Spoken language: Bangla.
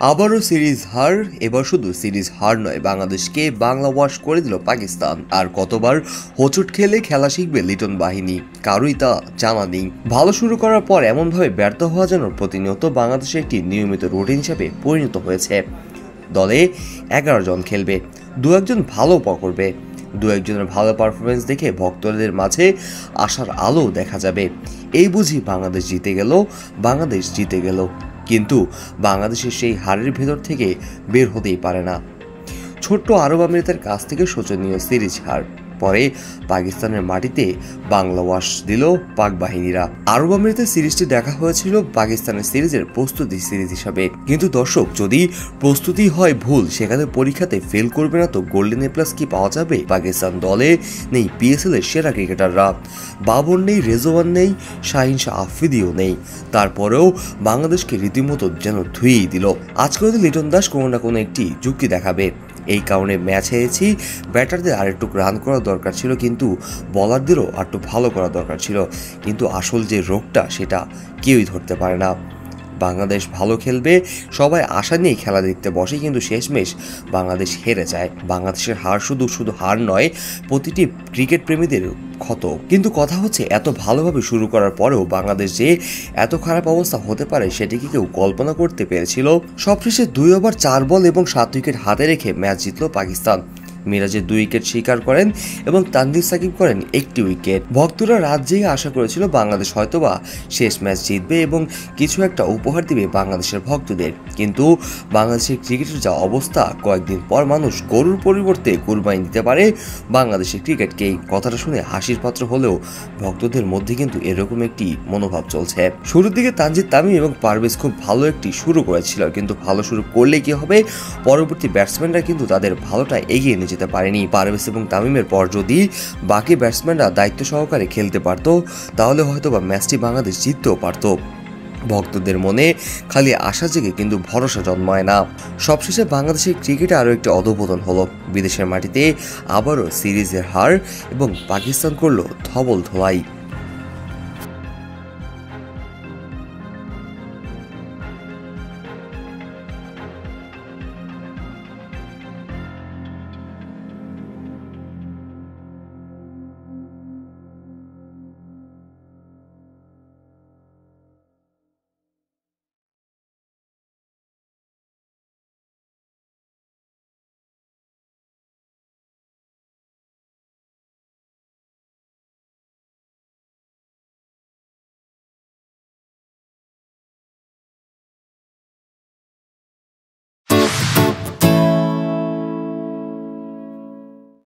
আবারও সিরিজ হার। এবার শুধু সিরিজ হার নয়, বাংলাদেশকে বাংলা ওয়াশ করে দিল পাকিস্তান। আর কতবার হোঁচট খেলে খেলা শিখবে লিটন বাহিনী, কারোই তা জানা নেই। ভালো শুরু করার পর এমনভাবে ব্যর্থ হওয়া যেন প্রতিনিয়ত বাংলাদেশের একটি নিয়মিত রুটিন হিসাবে পরিণত হয়েছে। দলে 11 জন খেলবে, দু একজন ভালো করবে, দু একজনের ভালো পারফরমেন্স দেখে ভক্তদের মাঝে আশার আলো দেখা যাবে। এই বুঝি বাংলাদেশ জিতে গেল, বাংলাদেশ জিতে গেল। কিন্তু বাংলাদেশের সেই হারের ভেতর থেকে বের হতেই পারে না। ছোট্ট আরব আমিরাতের কাছ থেকে শোচনীয় সিরিজ হার, পরে পাকিস্তানের মাটিতে বাংলা ওয়াশ দিল পাক বাহিনীরা। আরব আমিরাতের সিরিজটি দেখা হয়েছিল পাকিস্তানের সিরিজের প্রস্তুতি সিরিজ হিসাবে। কিন্তু দর্শক, যদি প্রস্তুতি হয় ভুল, সেখানে পরীক্ষাতে ফেল করবে না তো গোল্ডেন এ প্লাস কি পাওয়া যাবে? পাকিস্তান দলে নেই পিএসএল এর সেরা ক্রিকেটাররা, বাবর নেই, রেজওয়ান নেই, শাহিন শাহ আফ্রিদিও নেই। তারপরেও বাংলাদেশকে রীতিমতো যেন ধুয়েই দিল। আজকে হয়তো লিটন দাস কোনো না কোনো একটি যুক্তি দেখাবে, এই কারণে ম্যাচ হেরেছি, ব্যাটারদের আরেকটু রান করা দরকার ছিল, কিন্তু বলারদেরও আরেকটু ভালো করা দরকার ছিল। কিন্তু আসল যে রোগটা, সেটা কেউই ধরতে পারে না। বাংলাদেশ ভালো খেলবে, সবাই আশা নিয়ে খেলা দেখতে বসে, কিন্তু শেষমেশ বাংলাদেশ হেরে যায়। বাংলাদেশের হার শুধু হার নয়, প্রতিটি ক্রিকেট প্রেমীদের ক্ষত। কিন্তু কথা হচ্ছে, এত ভালোভাবে শুরু করার পরেও বাংলাদেশ যে এত খারাপ অবস্থা হতে পারে, সেটি কি কেউ কল্পনা করতে পেরেছিল? সবশেষে 2 ওভার 4 বল এবং 7 উইকেট হাতে রেখে ম্যাচ জিতল পাকিস্তান। মিরাজের 2 উইকেট শিকার করেন এবং তানজিদ সাকিব করেন 1টি উইকেট। ভক্তরা রাত জেগে আশা করেছিল বাংলাদেশ হয়তোবা শেষ ম্যাচ জিতবে এবং কিছু একটা উপহার দিবে বাংলাদেশের ভক্তদের। কিন্তু বাংলাদেশের ক্রিকেটের যা অবস্থা, কয়েকদিন পর মানুষ গরুর পরিবর্তে কুরবানি দিতে পারে বাংলাদেশের ক্রিকেটকেই। কথাটা শুনে হাসির পাত্র হলেও ভক্তদের মধ্যে কিন্তু এরকম একটি মনোভাব চলছে। শুরুর দিকে তানজিদ তামিম এবং পারভেজ খুব ভালো একটি শুরু করেছিল, কিন্তু ভালো শুরু করলে কি হবে, পরবর্তী ব্যাটসম্যানরা কিন্তু তাদের ভালোটা এগিয়ে নিয়ে যেতে পারেনি। পারভেজ এবং তামিমের পর যদি বাকি ব্যাটসম্যানরা দায়িত্ব সহকারে খেলতে পারত, তাহলে হয়তো বা ম্যাচটি বাংলাদেশ জিততেও পারত। ভক্তদের মনে খালি আশা জেগে কিন্তু ভরসা জন্মায় না। সবশেষে বাংলাদেশের ক্রিকেটে আরও একটি অধঃপতন হলো। বিদেশের মাটিতে আবারও সিরিজের হার এবং পাকিস্তান করলো ধবল ধোলাই।